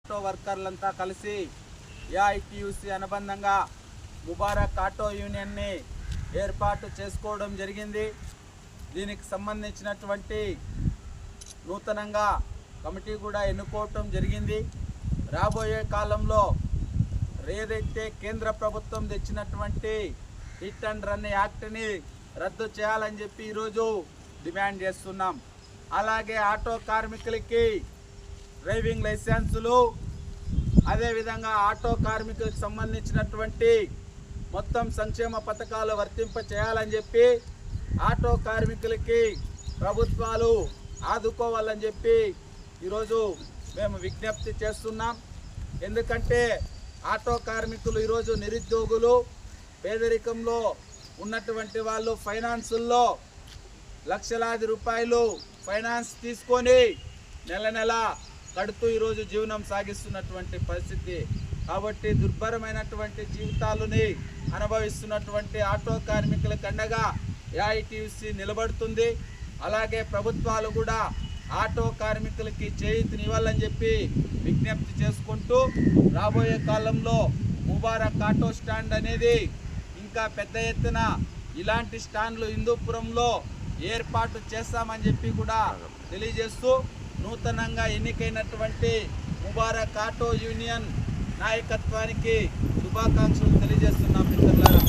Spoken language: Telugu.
ఆటో వర్కర్లంతా కలిసి ఏఐటీయూసీ అనుబంధంగా ముబారక్ ఆటో యూనియన్ని ఏర్పాటు చేసుకోవడం జరిగింది. దీనికి సంబంధించినటువంటి నూతనంగా కమిటీ కూడా ఎన్నుకోవటం జరిగింది. రాబోయే కాలంలో ఏదైతే కేంద్ర ప్రభుత్వం తెచ్చినటువంటి హిట్ అండ్ రన్ యాక్ట్ని రద్దు చేయాలని చెప్పి ఈరోజు డిమాండ్ చేస్తున్నాం. అలాగే ఆటో కార్మికులకి డ్రైవింగ్ లైసెన్సులు, అదేవిధంగా ఆటో కార్మికులకు సంబంధించినటువంటి మొత్తం సంక్షేమ పథకాలు వర్తింప చేయాలని చెప్పి ఆటో కార్మికులకి ప్రభుత్వాలు ఆదుకోవాలని చెప్పి ఈరోజు మేము విజ్ఞప్తి చేస్తున్నాం. ఎందుకంటే ఆటో కార్మికులు ఈరోజు నిరుద్యోగులు, పేదరికంలో ఉన్నటువంటి వాళ్ళు ఫైనాన్సుల్లో లక్షలాది రూపాయలు ఫైనాన్స్ తీసుకొని నెల నెల కడుతూ ఈరోజు జీవనం సాగిస్తున్నటువంటి పరిస్థితి. కాబట్టి దుర్భరమైనటువంటి జీవితాలని అనుభవిస్తున్నటువంటి ఆటో కార్మికులకు అండగా ఏఐటీయూసీ నిలబడుతుంది. అలాగే ప్రభుత్వాలు కూడా ఆటో కార్మికులకి చేయూతనివ్వాలని చెప్పి విజ్ఞప్తి చేసుకుంటూ రాబోయే కాలంలో ముబారక్ ఆటో స్టాండ్ అనేది ఇంకా పెద్ద ఎత్తున ఇలాంటి స్టాండ్లు హిందూపురంలో ఏర్పాటు చేస్తామని చెప్పి కూడా తెలియజేస్తూ నూతనంగా ఎన్నికైనటువంటి ముబారక్ ఆటో యూనియన్ నాయకత్వానికి శుభాకాంక్షలు తెలియజేస్తున్నాం మిత్రులారా.